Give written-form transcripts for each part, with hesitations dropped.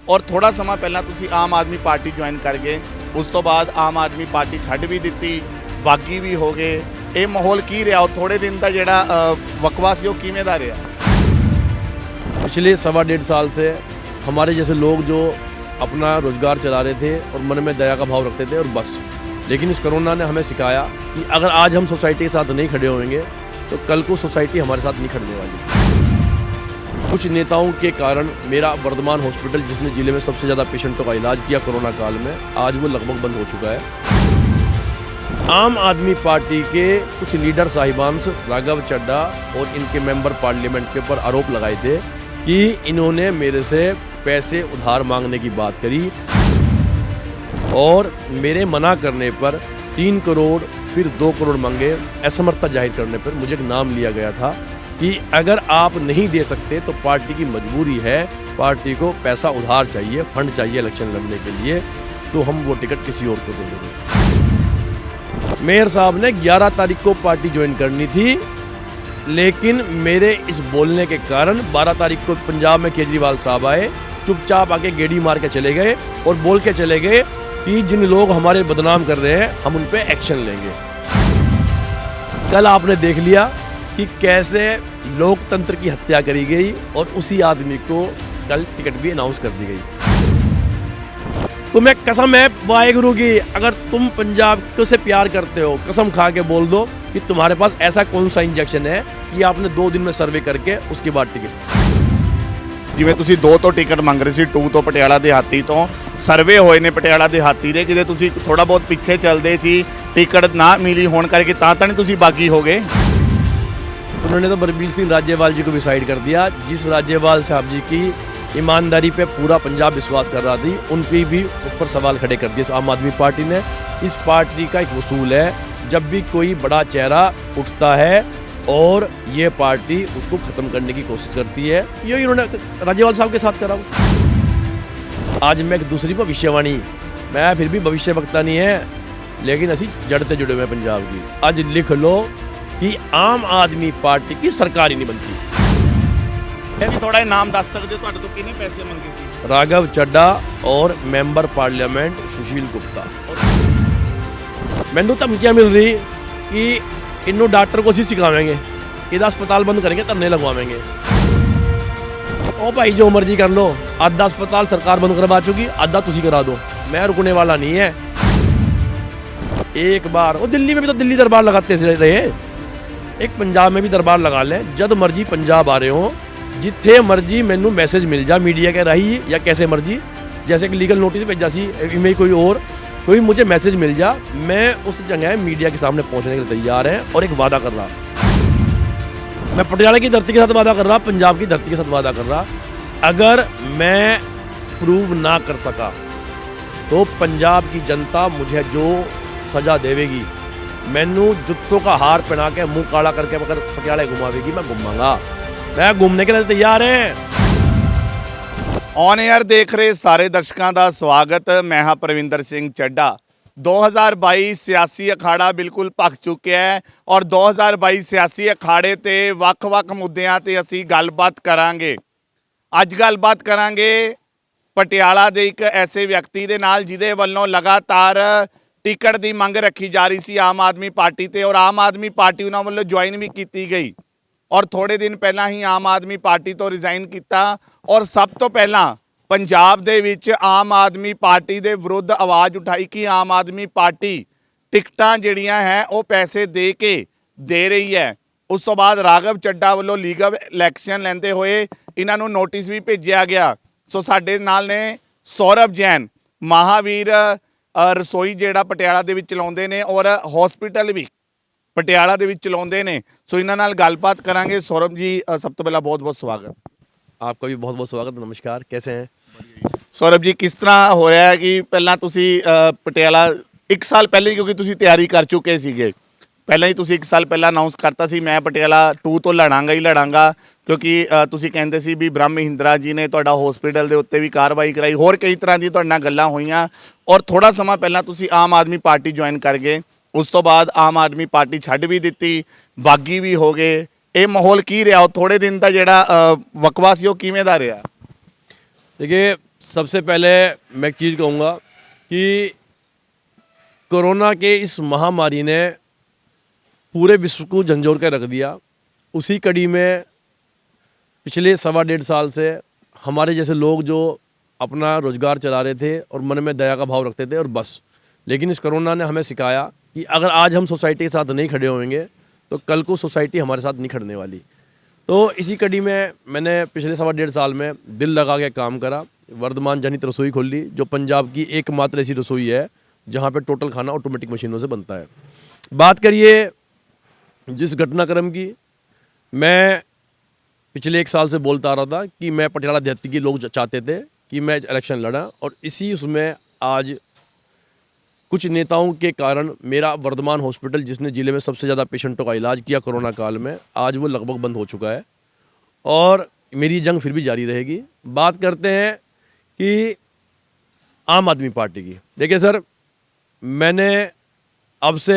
ਔਰ ਥੋੜਾ ਸਮਾਂ ਪਹਿਲਾਂ ਤੁਸੀਂ ਆਮ ਆਦਮੀ ਪਾਰਟੀ ਜੁਆਇਨ ਕਰ ਗਏ, ਉਸ ਤੋਂ ਬਾਅਦ ਆਮ ਆਦਮੀ ਪਾਰਟੀ ਛੱਡ ਵੀ ਦਿੱਤੀ, ਬਾਗੀ ਵੀ ਹੋ ਗਏ। ਇਹ ਮਾਹੌਲ ਕੀ ਰਿਹਾ? ਉਹ ਥੋੜੇ ਦਿਨ ਦਾ ਜਿਹੜਾ ਵਕਵਾ ਸੀ ਉਹ ਕਿਵੇਂ ਦਾ ਰਿਹਾ? पिछले 1.25 साल से हमारे जैसे लोग जो अपना रोजगार चला रहे थे और मन में दया का भाव रखते थे और बस, लेकिन इस कोरोना ने हमें सिखाया कि अगर आज हम सोसाइटी के साथ नहीं खड़े होंगे तो कल को सोसाइटी हमारे साथ नहीं खड़ने वाली। कुछ नेताओं के कारण मेरा वर्धमान हॉस्पिटल, जिसने जिले में सबसे ज़्यादा पेशेंटों का इलाज किया कोरोना काल में, आज वो लगभग बंद हो चुका है। आम आदमी पार्टी के कुछ लीडर साहिबान राघव चड्ढा और इनके मेंबर पार्लियामेंट के ऊपर आरोप लगाए थे कि इन्होंने मेरे से पैसे उधार मांगने की बात करी और मेरे मना करने पर 3 करोड़ फिर 2 करोड़ मांगे। असमर्थता जाहिर करने पर मुझे एक नाम लिया गया था कि अगर आप नहीं दे सकते तो पार्टी की मजबूरी है, पार्टी को पैसा उधार चाहिए, फंड चाहिए इलेक्शन लड़ने के लिए, तो हम वो टिकट किसी और को दे देंगे। मेयर साहब ने 11 तारीख को पार्टी ज्वाइन करनी थी, लेकिन मेरे इस बोलने के कारण 12 तारीख को पंजाब में केजरीवाल साहब आए, चुपचाप आके गेड़ी मार के चले गए और बोल के चले गए कि जिन लोग हमारे बदनाम कर रहे हैं हम उन पे एक्शन लेंगे। कल आपने देख लिया कि कैसे लोकतंत्र की हत्या करी गई और उसी आदमी को कल टिकट भी अनाउंस कर दी गई। तुम्हें कसम है वाहेगुरु की, अगर तुम पंजाब को से प्यार करते हो, कसम खा के बोल दो कि तुम्हारे पास ऐसा कौन सा इंजेक्शन है कि आपने 2 दिन में सर्वे करके उसके बाद टिकट। ਜਿਵੇਂ ਤੁਸੀਂ 2 ਤੋਂ ਟਿਕਟ ਮੰਗ ਰਹੇ ਸੀ, 2 ਤੋਂ ਪਟਿਆਲਾ ਦਿਹਾਤੀ ਤੋਂ ਸਰਵੇ ਹੋਏ ਨੇ ਪਟਿਆਲਾ ਦਿਹਾਤੀ ਦੇ, ਕਿਤੇ ਤੁਸੀਂ ਥੋੜਾ ਬਹੁਤ ਪਿੱਛੇ ਚੱਲਦੇ ਸੀ, ਟਿਕਟ ਨਾ ਮਿਲੀ ਹੋਣ ਕਰਕੇ ਤਾਂ ਨਹੀਂ ਤੁਸੀਂ ਬਾਗੀ ਹੋ गए। उन्होंने तो बलबीर सिंह राज्यपाल जी को भी साइड कर दिया, जिस राज्यपाल साहब जी की ईमानदारी पे पूरा पंजाब विश्वास कर रहा थी, उन पे भी ऊपर सवाल खड़े कर दिए आम आदमी पार्टी ने। इस पार्टी का एक उसूल है, जब भी कोई बड़ा चेहरा उठता है और ये पार्टी उसको ख़त्म करने की कोशिश करती है, यही उन्होंने राज्यपाल साहब के साथ करा। आज मैं एक दूसरी भविष्यवाणी, मैं फिर भी भविष्य वक्ता नहीं है, लेकिन असी जड़ते जुड़े हुए पंजाब की। आज लिख लो कि आम आदमी पार्टी की सरकार ही नहीं बनती। थोड़ा नाम दस सकते हो, ਤੁਹਾਡੇ ਤੋਂ ਕਿੰਨੇ ਪੈਸੇ ਮੰਗੇ ਸੀ? राघव चड्ढा और मेंबर पार्लियामेंट सुशील गुप्ता। मैंने धमकियाँ मिल रही कि इन्हों डॉक्टर को असी सिखावेंगे, इधर अस्पताल बंद करेंगे, धरने लगवाएंगे। ओ भाई जो मर्जी कर लो, आधा अस्पताल सरकार बंद करवा चुकी, आधा तुसी करा दो, मैं रुकने वाला नहीं है। एक बार वो दिल्ली में भी तो दिल्ली दरबार लगाते रहे, एक पंजाब में भी दरबार लगा लें, जब मर्जी पंजाब आ रहे हो, जिथे मर्जी मैनू मैसेज मिल जा मीडिया के राही या कैसे मर्जी, जैसे कि लीगल नोटिस भेजा सी ईमेल कोई मुझे मैसेज मिल जा, मैं उस जगह मीडिया के सामने पहुंचने के लिए तैयार है। और एक वादा कर रहा, मैं पटियाला की धरती के साथ वादा कर रहा, पंजाब की धरती के साथ वादा कर रहा, अगर मैं प्रूव ना कर सका तो पंजाब की जनता मुझे जो सजा देवेगी, मैनू जुत्तों का हार पहना के मुंह काला करके अगर पटियाला घुमावेगी, मैं घूमांगा, मैं घूमने के लिए तैयार है। ऑन एयर देख रहे सारे दर्शकों का स्वागत, मैं हाँ परविंदर सिंह चड्ढा। 2022 सियासी अखाड़ा बिल्कुल भख चुका है और 2022 सियासी अखाड़े ते ਵੱਖ-ਵੱਖ ਮੁੱਦਿਆਂ ਤੇ ਅਸੀਂ ਗੱਲਬਾਤ ਕਰਾਂਗੇ। ਅੱਜ ਗੱਲਬਾਤ ਕਰਾਂਗੇ ਪਟਿਆਲਾ ਦੇ ਇੱਕ ਐਸੇ ਵਿਅਕਤੀ ਦੇ ਨਾਲ ਜਿਹਦੇ ਵੱਲੋਂ ਲਗਾਤਾਰ ਟਿਕਟ ਦੀ ਮੰਗ ਰੱਖੀ ਜਾ ਰਹੀ ਸੀ ਆਮ ਆਦਮੀ ਪਾਰਟੀ ਤੇ, ਔਰ ਆਮ ਆਦਮੀ ਪਾਰਟੀ ਉਹਨਾਂ ਵੱਲੋਂ ਜੁਆਇਨ ਵੀ ਕੀਤੀ ਗਈ ਔਰ ਥੋੜੇ ਦਿਨ ਪਹਿਲਾਂ ਹੀ ਆਮ ਆਦਮੀ ਪਾਰਟੀ ਤੋਂ ਰਿਜ਼ਾਈਨ ਕੀਤਾ। ਔਰ ਸਭ ਤੋਂ ਪਹਿਲਾਂ ਪੰਜਾਬ ਦੇ ਵਿੱਚ ਆਮ ਆਦਮੀ ਪਾਰਟੀ ਦੇ ਵਿਰੁੱਧ ਆਵਾਜ਼ ਉਠਾਈ ਕਿ ਆਮ ਆਦਮੀ ਪਾਰਟੀ ਟਿਕਟਾਂ ਜਿਹੜੀਆਂ ਹੈ ਉਹ ਪੈਸੇ ਦੇ ਕੇ ਦੇ ਰਹੀ ਹੈ। ਉਸ ਤੋਂ ਬਾਅਦ ਰਾਘਵ ਚੱਡਾ ਵੱਲੋਂ ਲੀਗਲ ਇਲੈਕਸ਼ਨ ਲੈਂਦੇ ਹੋਏ ਇਹਨਾਂ ਨੂੰ ਨੋਟਿਸ ਵੀ ਭੇਜਿਆ ਗਿਆ। ਸੋ ਸਾਡੇ ਨਾਲ ਨੇ ਸੌਰਭ ਜੈਨ, ਮਹਾਵੀਰ ਰਸੋਈ ਜਿਹੜਾ ਪਟਿਆਲਾ ਦੇ ਵਿੱਚ ਚਲਾਉਂਦੇ ਨੇ ਔਰ ਹਸਪੀਟਲ ਵੀ ਪਟਿਆਲਾ ਦੇ ਵਿੱਚ ਚਲਾਉਂਦੇ ਨੇ। ਸੋ ਇਹਨਾਂ ਨਾਲ ਗੱਲਬਾਤ ਕਰਾਂਗੇ। ਸੌਰਭ ਜੀ ਸਭ ਤੋਂ ਪਹਿਲਾਂ ਬਹੁਤ ਬਹੁਤ ਸਵਾਗਤ। आपका भी बहुत बहुत स्वागत, नमस्कार, कैसे हैं? सौरभ जी किस तरह हो रहा है कि पहला तुसी पटियाला 1 साल पहले, क्योंकि तुसी तैयारी कर चुके सीगे, पहला ही तुसी 1 साल पहला अनाउंस करता सी मैं पटियाला 2 तो लड़ांगा ही लड़ांगा, क्योंकि तुसी कहंदे सी भी ब्रह्म महिंद्रा जी ने तुहाडा हॉस्पिटल दे उत्ते भी कार्रवाई कराई, होर कई तरह दी तुहाडे नाल गल्लां होईयां और थोड़ा समा पहला तुसी आम आदमी पार्टी ज्वाइन कर गए, उस तो बाद आम आदमी पार्टी छड्ड भी दित्ती, बागी भी हो गए। ਇਹ ਮਾਹੌਲ ਕੀ ਰਿਹਾ? ਉਹ ਥੋੜੇ ਦਿਨ ਦਾ ਜਿਹੜਾ ਵਕਵਾ ਸੀ ਉਹ ਕਿਵੇਂ ਦਾ ਰਿਹਾ? देखिए सबसे पहले मैं एक चीज़ कहूँगा कि कोरोना के इस महामारी ने पूरे विश्व को झंझोर कर रख दिया। उसी कड़ी में पिछले 1.25 साल से हमारे जैसे लोग जो अपना रोज़गार चला रहे थे और मन में दया का भाव रखते थे और बस, लेकिन इस कोरोना ने हमें सिखाया कि अगर आज हम सोसाइटी के साथ नहीं खड़े होंगे तो कल को सोसाइटी हमारे साथ नहीं खड़ने वाली। तो इसी कड़ी में मैंने पिछले 1.25 साल में दिल लगा के काम करा। वर्धमान जनहित रसोई खोल ली, जो पंजाब की एकमात्र ऐसी रसोई है जहाँ पे टोटल खाना ऑटोमेटिक मशीनों से बनता है। बात करिए जिस घटनाक्रम की, मैं पिछले 1 साल से बोलता आ रहा था कि मैं पटियाला देहाती के लोग चाहते थे कि मैं इलेक्शन लड़ा, और इसी उसमें आज कुछ नेताओं के कारण मेरा वर्धमान हॉस्पिटल, जिसने ज़िले में सबसे ज़्यादा पेशेंटों का इलाज किया कोरोना काल में, आज वो लगभग बंद हो चुका है और मेरी जंग फिर भी जारी रहेगी। बात करते हैं कि आम आदमी पार्टी की। देखिए सर, मैंने अब से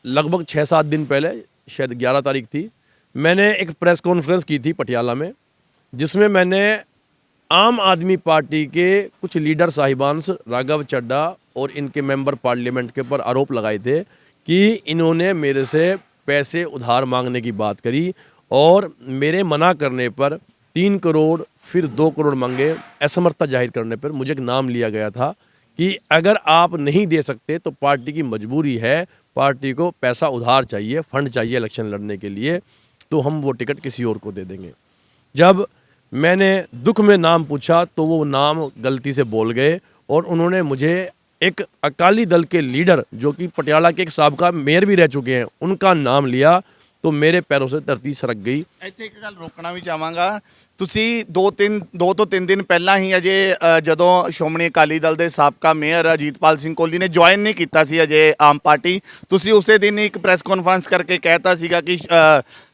लगभग 6-7 दिन पहले, शायद 11 तारीख थी, मैंने एक प्रेस कॉन्फ्रेंस की थी पटियाला में, जिसमें मैंने आम आदमी पार्टी के कुछ लीडर साहिबान राघव चड्ढा और इनके मेंबर पार्लियामेंट के ऊपर आरोप लगाए थे कि इन्होंने मेरे से पैसे उधार मांगने की बात करी और मेरे मना करने पर 3 करोड़ फिर 2 करोड़ मांगे। असमर्थता जाहिर करने पर मुझे एक नाम लिया गया था कि अगर आप नहीं दे सकते तो पार्टी की मजबूरी है, पार्टी को पैसा उधार चाहिए, फंड चाहिए इलेक्शन लड़ने के लिए, तो हम वो टिकट किसी और को दे देंगे। जब मैंने दुख में नाम पूछा तो वो नाम गलती से बोल गए और उन्होंने मुझे एक अकाली दल के लीडर, जो कि पटियाला के एक साबका मेयर भी रह चुके हैं, उनका नाम लिया, तो ਮੇਰੇ ਪੈਰੋਂ ਸੇ ਧਰਤੀ ਸਰਕ ਗਈ। ਇੱਥੇ ਇੱਕ ਗੱਲ ਰੋਕਣਾ ਵੀ ਚਾਹਾਂਗਾ, ਤੁਸੀਂ 2 ਤੋਂ 3 ਦਿਨ ਪਹਿਲਾਂ ਹੀ ਅਜੇ ਜਦੋਂ ਸ਼੍ਰੋਮਣੀ ਅਕਾਲੀ ਦਲ ਦੇ ਸਾਬਕਾ ਮੇਅਰ ਅਜੀਤਪਾਲ ਸਿੰਘ ਕੋਹਲੀ ਨੇ ਜੁਆਇਨ ਨਹੀਂ ਕੀਤਾ ਸੀ ਅਜੇ ਆਮ ਪਾਰਟੀ, ਤੁਸੀਂ ਉਸੇ ਦਿਨ ਇੱਕ ਪ੍ਰੈਸ ਕਾਨਫਰੰਸ ਕਰਕੇ ਕਹਿਤਾ ਸੀਗਾ ਕਿ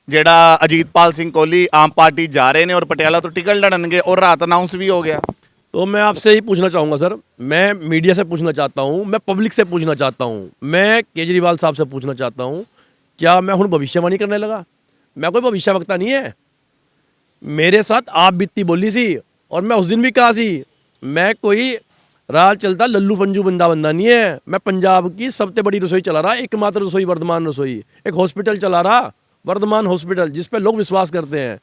ਜਿਹੜਾ ਅਜੀਤਪਾਲ ਸਿੰਘ ਕੋਹਲੀ ਆਮ ਪਾਰਟੀ ਜਾ ਰਹੇ ਨੇ ਔਰ ਪਟਿਆਲਾ ਤੋਂ ਟਿਕਟ ਲੜਨਗੇ, ਔਰ ਰਾਤ ਅਨਾਉਂਸ भी हो गया। तो मैं आपसे ही पूछना चाहूँगा सर, मैं मीडिया से पूछना चाहता हूँ, मैं पब्लिक से पूछना चाहता हूँ, मैं केजरीवाल साहब से पूछना चाहता हूँ, क्या मैं हूँ भविष्यवाणी करने लगा? मैं कोई भविष्यवक्ता नहीं है। मेरे साथ आप बीती बोली सी और मैं उस दिन भी कहा सी, मैं कोई राज चलता लल्लू पंजू बंदा नहीं है। मैं पंजाब की सबसे बड़ी रसोई चला रहा, एकमात्र रसोई वर्धमान रसोई, एक हॉस्पिटल चला रहा, वर्धमान हॉस्पिटल, जिस पे लोग विश्वास करते हैं।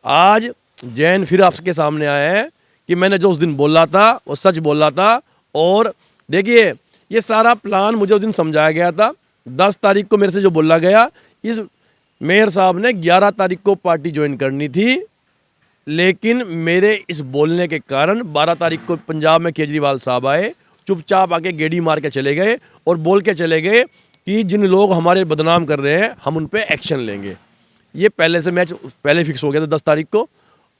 आज जैन फिर आपके सामने आए हैं कि मैंने जो उस दिन बोला था वो सच बोला था। और देखिए, ये सारा प्लान मुझे उस दिन समझाया गया था। 10 तारीख को मेरे से जो बोला गया, इस मेयर साहब ने 11 तारीख को पार्टी ज्वाइन करनी थी, लेकिन मेरे इस बोलने के कारण 12 तारीख को पंजाब में केजरीवाल साहब आए, चुपचाप आके गेड़ी मार के चले गए और बोल के चले गए कि जिन लोग हमारे बदनाम कर रहे हैं हम उन पर एक्शन लेंगे। ये पहले से मैच पहले फिक्स हो गया था 10 तारीख को,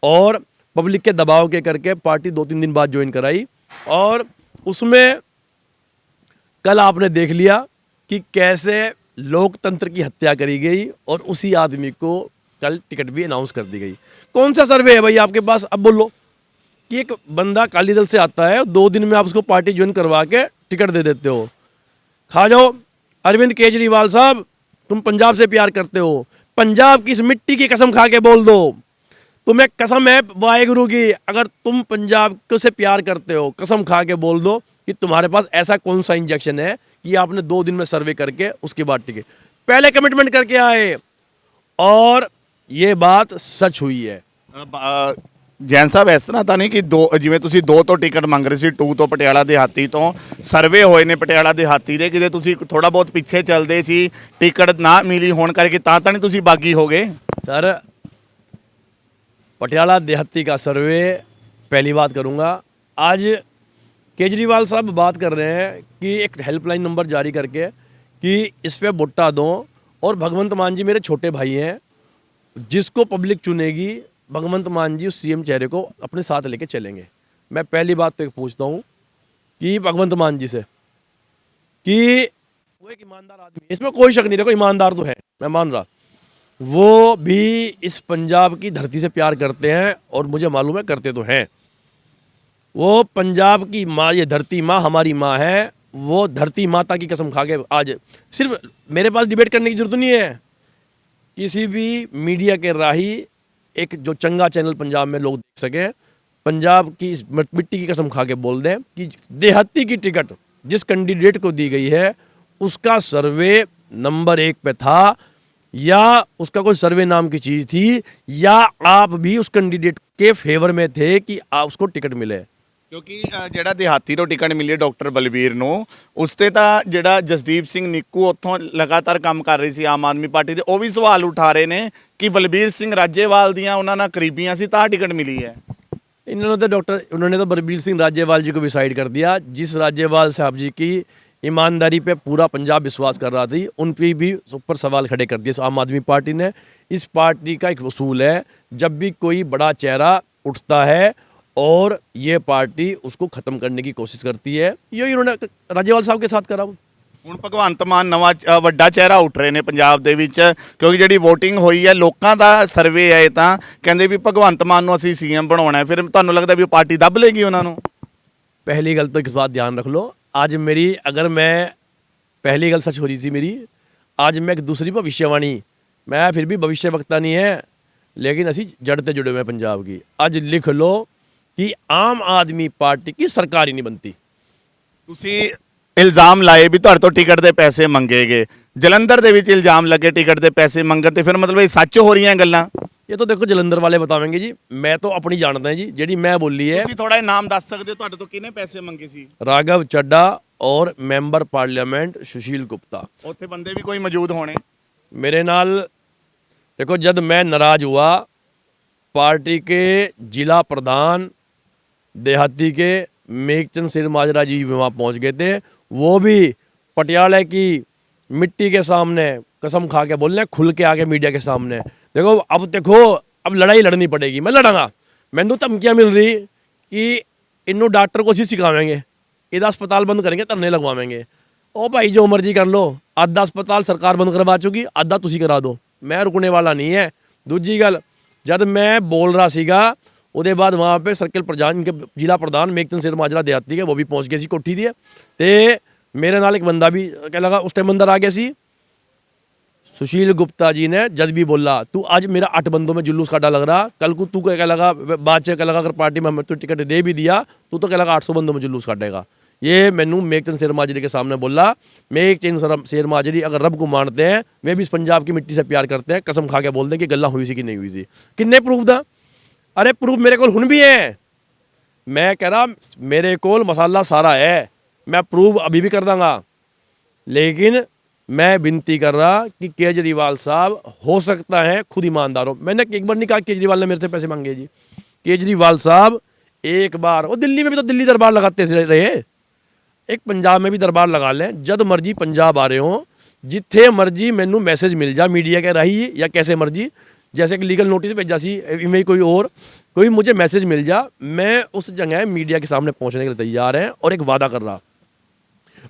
और पब्लिक के दबाव के करके पार्टी 2-3 दिन बाद ज्वाइन कराई। और उसमें कल आपने देख लिया कि कैसे लोकतंत्र की हत्या करी गई और उसी आदमी को कल टिकट भी अनाउंस कर दी गई। कौन सा सर्वे है भाई आपके पास? अब बोलो कि एक बंदा अकाली दल से आता है, 2 दिन में आप उसको पार्टी ज्वाइन करवा के टिकट दे देते हो। खा जाओ अरविंद केजरीवाल साहब, तुम पंजाब से प्यार करते हो, पंजाब की इस मिट्टी की कसम खा के बोल दो, तुम्हें कसम है वाहेगुरु की, अगर तुम पंजाब को से प्यार करते हो, कसम खा के बोल दो कि तुम्हारे पास ऐसा कौन सा इंजेक्शन है कि आपने 2 दिन में सर्वे करके उसके बाद टिकट पहले कमिटमेंट करके आए, और ये बात सच हुई है। ਜੈਨ ਸਾਹਿਬ, ਇਸ ਤਰ੍ਹਾਂ ਤਾਂ ਨਹੀਂ ਕਿ ਜਿਵੇਂ ਤੁਸੀਂ 2 ਤੋਂ ਟਿਕਟ ਮੰਗ ਰਹੇ ਸੀ, 2 ਤੋਂ ਪਟਿਆਲਾ ਦਿਹਾਤੀ ਤੋਂ ਸਰਵੇ ਹੋਏ ਨੇ ਪਟਿਆਲਾ ਦਿਹਾਤੀ ਦੇ, ਕਿਤੇ ਤੁਸੀਂ ਥੋੜਾ ਬਹੁਤ ਪਿੱਛੇ ਚੱਲਦੇ ਸੀ, ਟਿਕਟ ਨਾ ਮਿਲੀ ਹੋਣ ਕਰਕੇ ਤਾਂ ਨਹੀਂ ਤੁਸੀਂ ਬਾਗੀ ਹੋ गए? सर, पटियाला देहाती का सर्वे, पहली बात करूंगा, आज केजरीवाल साहब बात कर रहे हैं कि एक हेल्पलाइन नंबर जारी करके कि इस पे वोटा दो, और भगवंत मान जी मेरे छोटे भाई हैं, जिसको पब्लिक चुनेगी भगवंत मान जी उस सीएम चेहरे को अपने साथ लेके चलेंगे। मैं पहली बात तो एक पूछता हूँ कि भगवंत मान जी से कि वो एक ईमानदार आदमी है, इसमें कोई शक नहीं, देखो ईमानदार तो है, मैं मान रहा, वो भी इस पंजाब की धरती से प्यार करते हैं और मुझे मालूम है करते तो हैं। वो पंजाब की माँ, ये धरती माँ हमारी माँ है, वो धरती माता की कसम खा के आज सिर्फ मेरे पास डिबेट करने की जरूरत नहीं है, किसी भी मीडिया के राही एक जो चंगा चैनल पंजाब में लोग देख सकें, पंजाब की इस मिट्टी की कसम खा के बोल दें कि देहाती की टिकट जिस कैंडिडेट को दी गई है उसका सर्वे नंबर 1 पे था, या उसका कोई सर्वे नाम की चीज थी, या आप भी उस कैंडिडेट के फेवर में थे कि आप उसको टिकट मिले। ਕਿਉਂਕਿ ਜਿਹੜਾ ਦਿਹਾਤੀ ਤੋਂ ਟਿਕਟ ਮਿਲੀ ਹੈ ਡਾਕਟਰ ਬਲਬੀਰ ਨੂੰ, ਉਸ ਤੇ ਤਾਂ ਜਿਹੜਾ ਜਸਦੀਪ ਸਿੰਘ ਨਿੱਕੂ ਉੱਥੋਂ ਲਗਾਤਾਰ ਕੰਮ ਕਰ ਰਹੀ ਸੀ ਆਮ ਆਦਮੀ ਪਾਰਟੀ ਦੇ, ਉਹ ਵੀ ਸਵਾਲ ਉਠਾ ਰਹੇ ਨੇ ਕਿ ਬਲਬੀਰ ਸਿੰਘ ਰਾਜੇਵਾਲ ਦੀਆਂ ਉਹਨਾਂ ਨਾਲ ਕਰੀਬੀਆਂ ਸੀ ਤਾਂ ਟਿਕਟ ਮਿਲੀ है। इन्होंने तो उन्होंने तो बलबीर सिंह राज्यपाल जी को भी साइड कर दिया। जिस राज्यपाल साहब जी की ईमानदारी पे पूरा पंजाब विश्वास कर रहा थी, उन पे भी ऊपर सवाल खड़े कर दिए आम आदमी पार्टी ने। इस पार्टी का एक उसूल है, जब भी कोई बड़ा चेहरा उठता है और ये पार्टी उसको ख़त्म करने की कोशिश करती है, यही उन्होंने राज्यपाल साहब के साथ करा। ਹੁਣ ਭਗਵੰਤ ਮਾਨ ਨਵਾਂ ਵੱਡਾ ਚਿਹਰਾ ਉੱਠ ਰਹੇ ਨੇ ਪੰਜਾਬ ਦੇ ਵਿੱਚ, ਕਿਉਂਕਿ ਜਿਹੜੀ VOTING ਹੋਈ ਹੈ ਲੋਕਾਂ ਦਾ ਸਰਵੇ ਹੈ, ਇਹ ਤਾਂ ਕਹਿੰਦੇ ਵੀ ਭਗਵੰਤ ਮਾਨ ਨੂੰ ਅਸੀਂ CM ਬਣਾਉਣਾ ਹੈ। ਫਿਰ ਤੁਹਾਨੂੰ ਲੱਗਦਾ ਵੀ ਉਹ ਪਾਰਟੀ ਦੱਬ ਲੇਗੀ ਉਹਨਾਂ ਨੂੰ? पहली गल तो एक बात ध्यान रख लो, आज मेरी अगर मैं पहली गल सच हो रही थी मेरी, आज मैं एक दूसरी भविष्यवाणी, मैं फिर भी भविष्य वक्ता नहीं है, लेकिन असी जड़ ते जुड़े हुए हैं पंजाब की। आज लिख लो कि आम आदमी पार्टी की सरकार ही नहीं बनती। ਤੁਸੀਂ ਇਲਜ਼ਾਮ ਲਾਏ ਵੀ ਤੁਹਾਡੇ ਤੋਂ ਟਿਕਟ ਦੇ ਪੈਸੇ ਮੰਗੇ ਗਏ, ਜਲੰਧਰ ਦੇ ਵਿੱਚ ਇਲਜ਼ਾਮ ਲੱਗੇ ਟਿਕਟ ਦੇ ਪੈਸੇ ਮੰਗਣ ਤੇ, ਫਿਰ ਮਤਲਬ ਇਹ ਸੱਚ ਹੋ ਰਹੀਆਂ ਗੱਲਾਂ? ये तो देखो जलंधर वाले बतावेंगे जी, मैं तो अपनी जानता है जी, जेडी मैं बोली है। ਤੁਸੀਂ ਥੋੜਾ ਨਾਮ ਦੱਸ ਸਕਦੇ ਹੋ ਤੁਹਾਡੇ ਤੋਂ ਕਿਹਨੇ ਪੈਸੇ ਮੰਗੇ ਸੀ? राघव चड्डा और मैंबर पार्लियामेंट सुशील गुप्ता। ਉੱਥੇ ਬੰਦੇ ਵੀ ਕੋਈ ਮੌਜੂਦ ਹੋਣੇ? मेरे नाल देखो, जब मैं नाराज हुआ, पार्टी के जिला प्रधान देहाती के मेघचंद सिर माजरा जी भी वहाँ पहुँच गए थे। वो भी पटियाला की मिट्टी के सामने कसम खा के बोल रहे हैं, खुल के आके मीडिया के सामने, देखो अब लड़ाई लड़नी पड़ेगी, मैं लड़ांगा। मैंने धमकियाँ मिल रही कि इन्हों डॉक्टर को असी सिखावेंगे, इधर अस्पताल बंद करेंगे, धरने लगवावेंगे। ओ भाई जो मर्जी कर लो, आधा अस्पताल सरकार बंद करवा चुकी, आधा तुसी करा दो, मैं रुकने वाला नहीं है। दूजी गल, जब मैं बोल रहा सीगा, ਉਹਦੇ ਬਾਅਦ वहाँ पे सर्कल प्रधान के जिला प्रधान मेघचंद सिर माजरा देहाती के वो भी पहुँच गए सी कोठी दी, ते मेरे नाल एक बंदा भी क्या लगा उस टाइम अंदर आ गया सी। सुशील गुप्ता जी ने जब भी बोला, तू आज मेरा 8 बंदों में जुलूस काटा लग रहा, कल को तू क्या लगा बाद से क्या लगा, अगर पार्टी में हमें तो टिकट दे भी दिया तू तो क्या लगा 800 बंदों में जुलूस काटेगा। ये मैनू मेघचंद सिर माजरी के सामने बोला। मेघचंद सिर माजरी अगर रब को मानते हैं, वे भी इस पंजाब की मिट्टी से प्यार करते हैं, कसम खा के बोलते हैं कि गल्ला हुई सी कि नहीं हुई सी। किन्ने प्रूफ दा? अरे प्रूफ मेरे को हुन भी है, मैं कह रहा मेरे को मसाला सारा है, मैं प्रूफ अभी भी कर दूंगा। लेकिन मैं विनती कर रहा कि केजरीवाल साहब हो सकता है खुद ईमानदार हो। मैंने एक बार नहीं कहा केजरीवाल ने मेरे से पैसे मांगे जी। केजरीवाल साहब एक बार, वो दिल्ली में भी तो दिल्ली दरबार लगाते रहे, एक पंजाब में भी दरबार लगा लें, जब मर्जी पंजाब आ रहे हो, जिथे मर्जी मैनू मैसेज मिल जा मीडिया के राही या कैसे मर्जी, जैसे कि लीगल नोटिस भेजा सी इवें कोई मुझे मैसेज मिल जा, मैं उस जगह मीडिया के सामने पहुंचने के लिए तैयार है। और एक वादा कर रहा,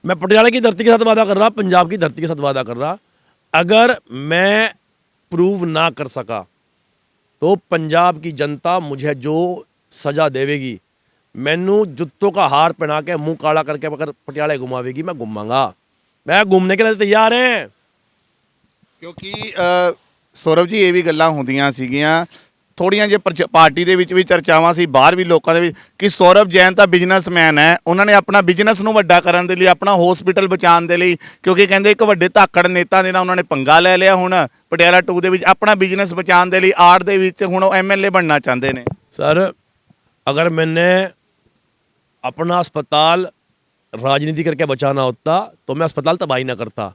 मैं पटियाला की धरती के साथ वादा कर रहा, पंजाब की धरती के साथ वादा कर रहा, अगर मैं प्रूव ना कर सका तो पंजाब की जनता मुझे जो सज़ा देवेगी, मैनू जुत्तों का हार पहना के मुंह काला करके अगर पटियाला घुमावेगी, मैं घुमाऊंगा। मैं घूमने के लिए तैयार है। ਕਿਉਂਕਿ ਸੌਰਵ ਜੀ ਇਹ ਵੀ ਗੱਲਾਂ ਹੁੰਦੀਆਂ ਸੀਗੀਆਂ ਥੋੜੀਆਂ ਜੇ ਪਾਰਟੀ ਦੇ ਵਿੱਚ ਵੀ ਚਰਚਾਵਾਂ ਸੀ, ਬਾਹਰ ਵੀ ਲੋਕਾਂ ਦੇ ਵਿੱਚ, ਕਿ ਸੌਰਵ ਜੈਨ ਤਾਂ ਬਿਜ਼ਨਸਮੈਨ ਹੈ, ਉਹਨਾਂ ਨੇ ਆਪਣਾ ਬਿਜ਼ਨਸ ਨੂੰ ਵੱਡਾ ਕਰਨ ਦੇ ਲਈ, ਆਪਣਾ ਹਸਪੀਟਲ ਬਚਾਉਣ ਦੇ ਲਈ, ਕਿਉਂਕਿ ਕਹਿੰਦੇ ਇੱਕ ਵੱਡੇ ਧਾਕੜ ਨੇਤਾ ਦੇ ਨਾਲ ਉਹਨਾਂ ਨੇ ਪੰਗਾ ਲੈ ਲਿਆ, ਹੁਣ ਪਟਿਆਲਾ 2 ਦੇ ਵਿੱਚ ਆਪਣਾ ਬਿਜ਼ਨਸ ਬਚਾਉਣ ਦੇ ਲਈ ਆੜ ਦੇ ਵਿੱਚ ਹੁਣ ਉਹ MLA ਬਣਨਾ ਚਾਹੁੰਦੇ ਨੇ। सर अगर मैंने अपना अस्पताल राजनीति करके बचाना होता तो मैं अस्पताल तबाही ना करता।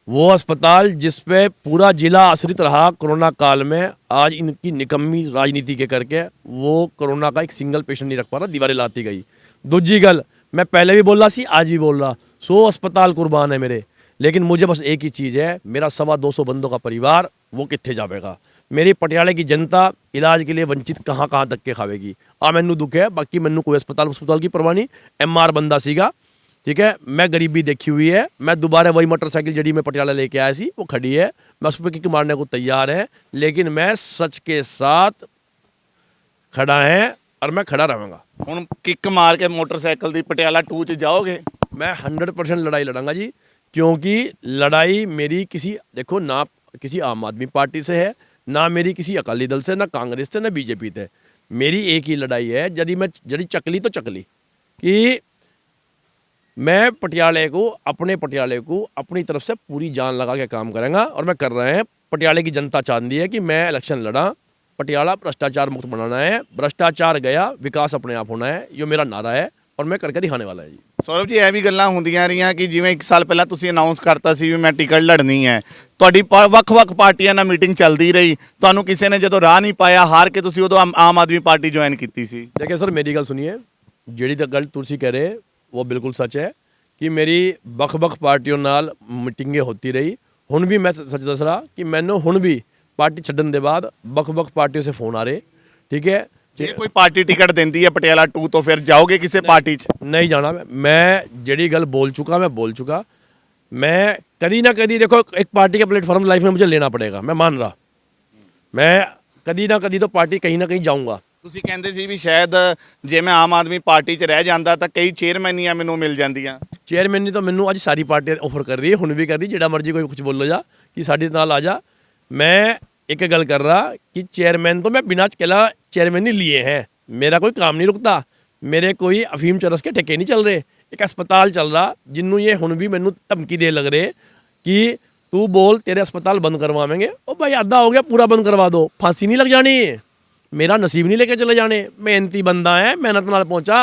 वो अस्पताल जिस पे पूरा जिला आश्रित रहा कोरोना काल में, आज इनकी निकम्मी राजनीति के करके वो कोरोना का एक सिंगल पेशेंट नहीं रख पा रहा, दीवारें लाती गई। दूजी गल, मैं पहले भी बोल रहा सी, आज भी बोल रहा, 100 अस्पताल कुर्बान है मेरे, लेकिन मुझे बस एक ही चीज़ है, मेरा 250 बंदों का परिवार वो कितने जाएगा। मेरी पटियाला की जनता इलाज के लिए वंचित कहाँ कहाँ तक के खावेगी। मैनू दुख है, बाकी मैनू कोई अस्पताल की परवाह नहीं। MR बंदा सीगा, ठीक है, मैं गरीबी देखी हुई है, मैं दोबारा वही मोटरसाइकिल जड़ी मैं पटियाला लेके आया सी, वो खड़ी है, मैं उस पर किक मारने को तैयार है, लेकिन मैं सच के साथ खड़ा है और मैं खड़ा रहूँगा। ਹੁਣ ਕਿੱਕ ਮਾਰ ਕੇ ਮੋਟਰਸਾਈਕਲ ਦੀ ਪਟਿਆਲਾ 2 ਚ ਜਾਓਗੇ? मैं 100% लड़ाई लड़ूंगा जी, क्योंकि लड़ाई मेरी किसी, देखो ना किसी आम आदमी पार्टी से है, ना मेरी किसी अकाली दल से, ना कांग्रेस से, ना बीजेपी से। मेरी एक ही लड़ाई है, यदि मैं जड़ी चकली तो चकली कि मैं पटियाले को अपनी तरफ से पूरी जान लगा के काम करेंगे और मैं कर रहे हैं। पटियाले की जनता चाहती है कि मैं इलेक्शन लड़ा, पटियाला भ्रष्टाचार मुक्त बनाना है, भ्रष्टाचार गया विकास अपने आप होना है, ये मेरा नारा है और मैं करके दिखाने वाला है जी। ਸੌਰਵ ਜੀ ਇਹ ਵੀ ਗੱਲਾਂ ਹੁੰਦੀਆਂ ਰਹੀਆਂ ਕਿ ਜਿਵੇਂ 1 ਸਾਲ ਪਹਿਲਾਂ ਤੁਸੀਂ ਅਨਾਉਂਸ ਕਰਤਾ ਸੀ ਵੀ ਮੈਂ ਟਿਕਟ ਲੜਨੀ ਹੈ, ਤੁਹਾਡੀ ਵੱਖ-ਵੱਖ ਪਾਰਟੀਆਂ ਨਾਲ ਮੀਟਿੰਗ ਚੱਲਦੀ ਰਹੀ, ਤੁਹਾਨੂੰ ਕਿਸੇ ਨੇ ਜਦੋਂ ਰਾਹ ਨਹੀਂ ਪਾਇਆ ਹਾਰ ਕੇ ਤੁਸੀਂ ਉਦੋਂ ਆਮ ਆਦਮੀ ਪਾਰਟੀ ਜੁਆਇਨ ਕੀਤੀ ਸੀ। देखिए सर मेरी गल सुनिए, ਜਿਹੜੀ ਤਾਂ ਗੱਲ ਤੁਸੀਂ कह रहे वो बिल्कुल सच है कि मेरी ਵੱਖ-ਵੱਖ ਪਾਰਟੀਆਂ ਨਾਲ ਮੀਟਿੰਗें होती रही। ਹੁਣ ਵੀ ਮੈਂ ਸੱਚ ਦੱਸ ਰਹਾ ਕਿ ਮੈਨੂੰ ਹੁਣ ਵੀ ਪਾਰਟੀ ਛੱਡਣ ਦੇ ਬਾਅਦ ਵੱਖ-ਵੱਖ ਪਾਰਟੀਆਂ ਸੇ ਫੋਨ ਆ ਰਹੇ, ठीक है। ਜੇ ਕੋਈ ਪਾਰਟੀ ਟਿਕਟ ਦਿੰਦੀ ਹੈ ਪਟਿਆਲਾ 2 ਤੋਂ ਫਿਰ ਜਾਓਗੇ ਕਿਸੇ ਪਾਰਟੀ 'ਚ? नहीं जाना मैं ਜਿਹੜੀ ਗੱਲ बोल चुका मैं बोल चुका। मैं कभी ना कभी देखो एक पार्टी का प्लेटफॉर्म लाइफ में मुझे लेना पड़ेगा, मैं मान रहा, मैं कभी ना कभी तो पार्टी कहीं ना कहीं जाऊंगा। ਤੁਸੀਂ ਕਹਿੰਦੇ ਸੀ ਵੀ ਸ਼ਾਇਦ ਜੇ ਮੈਂ ਆਮ ਆਦਮੀ ਪਾਰਟੀ 'ਚ ਰਹਿ ਜਾਂਦਾ ਤਾਂ ਕਈ ਚੇਅਰਮੈਨੀਆਂ ਮੈਨੂੰ ਮਿਲ ਜਾਂਦੀਆਂ। ਚੇਅਰਮੈਨ ਨੇ ਤਾਂ ਮੈਨੂੰ ਅੱਜ ਸਾਰੀ ਪਾਰਟੀ ਆਫਰ ਕਰ ਰਹੀ ਹੈ, ਹੁਣ ਵੀ ਕਰ ਰਹੀ, ਜਿਹੜਾ ਮਰਜ਼ੀ ਕੋਈ ਕੁਝ ਬੋਲੋ ਜਾ ਕਿ ਸਾਡੇ ਨਾਲ ਆ ਜਾ। मैं एक गल कर रहा कि चेयरमैन तो मैं बिना कहला चेयरमैन ही लिए हैं, मेरा कोई काम नहीं रुकता, मेरे कोई अफीम चरस के ठेके नहीं चल रहे। एक अस्पताल चल रहा जिन्हों ये हुण भी मैनू धमकी दे लग रहे कि तू बोल तेरे अस्पताल बंद करवावेंगे। ओ भाई आधा हो गया, पूरा बंद करवा दो, फांसी नहीं लग जानी, मेरा नसीब नहीं लेके चले जाने, मेहनती बंदा है, मेहनत नाल पहुंचा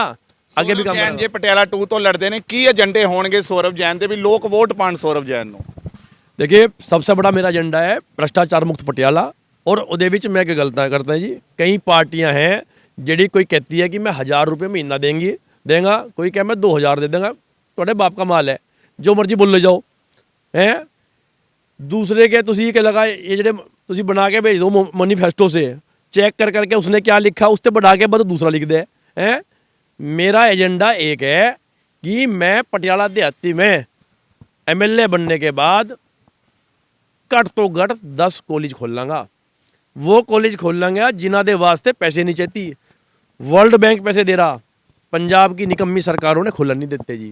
ਅੱਗੇ ਵੀ ਕੰਮ ਜੈਨ ਜੇ ਪਟਿਆਲਾ 2 ਤੋਂ ਲੜਦੇ ਨੇ ਕੀ ਏਜੰਡੇ ਹੋਣਗੇ ਸੌਰਵ ਜੈਨ ਦੇ ਵੀ ਲੋਕ ਵੋਟ ਪਾਣ ਸੌਰਵ ਜੈਨ ਨੂੰ? देखिए सबसे बड़ा मेरा एजेंडा है भ्रष्टाचार मुक्त पटियाला। और ਉਹਦੇ ਵਿੱਚ मैं क्या गलता करता है जी, कई पार्टियां हैं ਜਿਹੜੀ कोई कहती है कि मैं 1000 रुपये महीना देगा, कोई कह मैं 2000 दे देंगा, ਤੁਹਾਡੇ बाप का माल है, जो मर्जी बोल ले जाओ हैं। दूसरे के तुसी क्या लगा ये ਜਿਹੜੇ तुसी बना के भेज दो मैनिफेस्टो से, चेक कर करके उसने क्या लिखा उससे बढ़ा के बाद दूसरा लिख दे हैं। मेरा एजेंडा एक है कि मैं पटियाला देहाती में MLA बनने के बाद घट तो घट 10 कॉलेज खोल लांगा। वो कॉलेज खोल लांगा जिन्हों के वास्ते पैसे नहीं चाहती, वर्ल्ड बैंक पैसे दे रहा, पंजाब की निकम्मी सरकारों ने खोलन नहीं देते जी।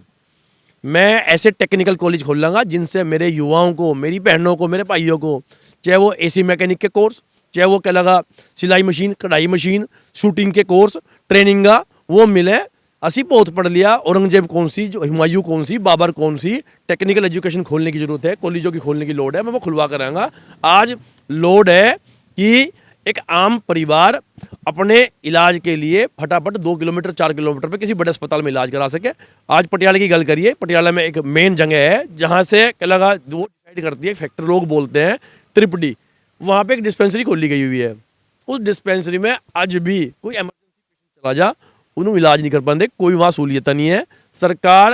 मैं ऐसे टेक्निकल कॉलेज खोल लांगा जिनसे मेरे युवाओं को, मेरी बहनों को, मेरे भाइयों को, चाहे वो AC मैकेनिक के कोर्स, चाहे वो क्या लगा सिलाई मशीन, कढ़ाई मशीन, शूटिंग के कोर्स, ट्रेनिंग का वो मिले। असी बहुत पढ़ लिया, औरंगजेब कौन सी, जो हुमायूं कौन सी, बाबर कौन सी, टेक्निकल एजुकेशन खोलने की ज़रूरत है, कॉलेजों की खोलने की लोड है, मैं वो खुलवा करांगा। आज लोड है कि एक आम परिवार अपने इलाज के लिए फटाफट 2 किलोमीटर 4 किलोमीटर पे किसी बड़े अस्पताल में इलाज करा सके। आज पटियाला की गल करिए, पटियाला में एक मेन जगह है जहाँ से क्या लगा वो डिसाइड करती है, फैक्टर लोग बोलते हैं त्रिपडी, वहाँ पे एक डिस्पेंसरी खोली गई हुई है। उस डिस्पेंसरी में आज भी कोई एमरजेंसी पेशेंट चला जा उन्होंने इलाज नहीं कर पाते, कोई वहाँ सहूलियत नहीं है। सरकार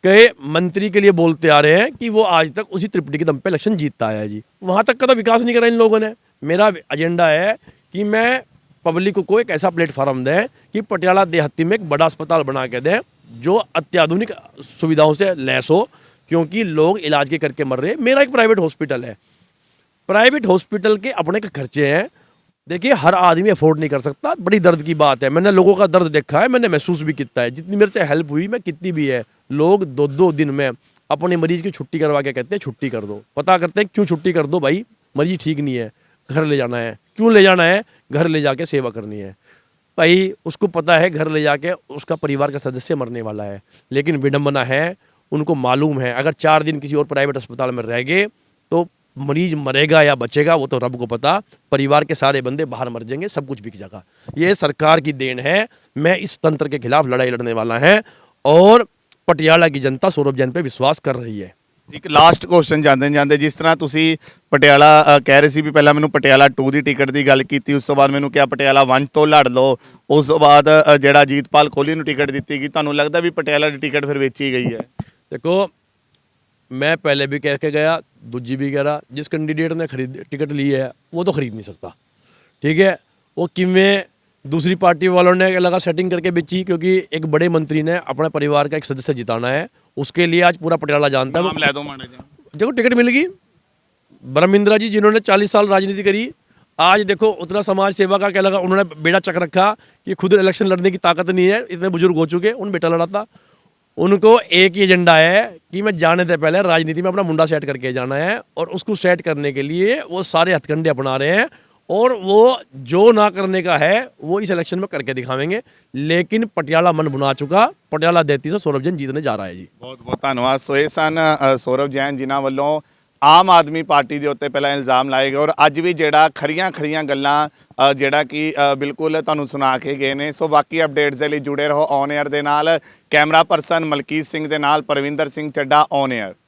के मंत्री के लिए बोलते आ रहे हैं कि वो आज तक उसी त्रिपटी के दम पे इलेक्शन जीतता आया है जी, वहाँ तक का तो विकास नहीं करा इन लोगों ने। मेरा एजेंडा है कि मैं पब्लिक को एक ऐसा प्लेटफार्म दें कि पटियाला देहाती में एक बड़ा अस्पताल बना के दें जो अत्याधुनिक सुविधाओं से लैस हो, क्योंकि लोग इलाज के करके मर रहे हैं। मेरा एक प्राइवेट हॉस्पिटल है, प्राइवेट हॉस्पिटल के अपने के खर्चे हैं, देखिए हर आदमी अफोर्ड नहीं कर सकता, बड़ी दर्द की बात है। मैंने लोगों का दर्द देखा है, मैंने महसूस भी किया है, जितनी मेरे से हेल्प हुई मैं कितनी भी है। लोग 2-2 दिन में अपने मरीज की छुट्टी करवा के कहते हैं छुट्टी कर दो, पता करते हैं क्यों छुट्टी कर दो भाई, मरीज ठीक नहीं है, घर ले जाना है। क्यों ले जाना है? घर ले जाके सेवा करनी है भाई, उसको पता है घर ले जाके उसका परिवार का सदस्य मरने वाला है। लेकिन विडम्बना है, उनको मालूम है अगर 4 दिन किसी और प्राइवेट अस्पताल में रह गए तो मरीज मरेगा या बचेगा वो तो रब को पता, परिवार के सारे बंदे बाहर मर जाएंगे, सब कुछ बिक जाएगा। ये सरकार की देन है, मैं इस तंत्र के खिलाफ लड़ाई लड़ने वाला है और पटियाला की जनता सौरभ जैन पे विश्वास कर रही है। ਇੱਕ ਲਾਸਟ ਕੁਐਸਚਨ ਜਾਂਦੇ ਜਾਂਦੇ, ਜਿਸ ਤਰ੍ਹਾਂ ਤੁਸੀਂ ਪਟਿਆਲਾ ਕਹਿ ਰਹੇ ਸੀ ਵੀ ਪਹਿਲਾਂ ਮੈਨੂੰ ਪਟਿਆਲਾ 2 ਦੀ ਟਿਕਟ ਦੀ ਗੱਲ ਕੀਤੀ, ਉਸ ਤੋਂ ਬਾਅਦ ਮੈਨੂੰ ਕਿਹਾ ਪਟਿਆਲਾ 1 ਤੋਂ ਲੜ ਲਓ, ਉਸ ਤੋਂ ਬਾਅਦ ਜਿਹੜਾ ਜੀਤਪਾਲ ਕੋਹਲੀ ਨੂੰ ਟਿਕਟ ਦਿੱਤੀ ਗਈ, ਤੁਹਾਨੂੰ ਲੱਗਦਾ ਵੀ ਪਟਿਆਲਾ ਦੀ ਟਿਕਟ ਫਿਰ ਵੇਚੀ ਗਈ ਹੈ? देखो मैं पहले भी कह के गया, दूजी भी कह रहा, जिस कैंडिडेट ने टिकट ली है वो तो खरीद नहीं सकता, ठीक है। वो किमें दूसरी पार्टी वालों ने लगा सेटिंग करके बेची, क्योंकि एक बड़े मंत्री ने अपने परिवार का एक सदस्य जिताना है, उसके लिए आज पूरा पटियाला जानता है। ਨਾਮ ਲੈ ਦਿਓ ਮਾੜਾ ਜਿਹਾ। देखो टिकट मिल गई, ब्रह्मिंद्रा जी जिन्होंने 40 साल राजनीति करी, आज देखो उतना समाज सेवा का क्या लगा, उन्होंने बेड़ा चक रखा कि खुद इलेक्शन लड़ने की ताकत नहीं है, इतने बुजुर्ग हो चुके, उन बेटा लड़ा था। उनको एक ही एजेंडा है कि मैं जाने से पहले राजनीति में अपना मुंडा सेट करके जाना है, और उसको सेट करने के लिए वो सारे हथकंडे अपना रहे हैं। और वो जो ना करने का है वो इस इलेक्शन में करके दिखावेंगे। लेकिन पटियाला मन बना चुका, पटियाला देती से सौरभ जैन जीतने जा रहा है जी। ਬਹੁਤ ਬਹੁਤ ਧੰਨਵਾਦ। ਸੋ ਇਹ ਸਨ ਸੌਰਵ ਜੈਨ ਜਿਨ੍ਹਾਂ ਵੱਲੋਂ ਆਮ ਆਦਮੀ ਪਾਰਟੀ ਦੇ ਉੱਤੇ ਪਹਿਲਾਂ ਇਲਜ਼ਾਮ ਲਾਏ ਗਏ ਔਰ ਅੱਜ ਵੀ ਜਿਹੜਾ ਖਰੀਆਂ ਗੱਲਾਂ ਜਿਹੜਾ ਕਿ ਬਿਲਕੁਲ ਤੁਹਾਨੂੰ ਸੁਣਾ ਕੇ ਗਏ ਨੇ। ਸੋ ਬਾਕੀ ਅਪਡੇਟਸ ਦੇ ਲਈ ਜੁੜੇ ਰਹੋ ਔਨ 에ਅਰ ਦੇ ਨਾਲ। ਕੈਮਰਾ ਪਰਸਨ ਮਲਕੀਤ ਸਿੰਘ ਦੇ ਨਾਲ ਪਰਵਿੰਦਰ ਸਿੰਘ ਚੱਡਾ ਔਨ 에ਅਰ।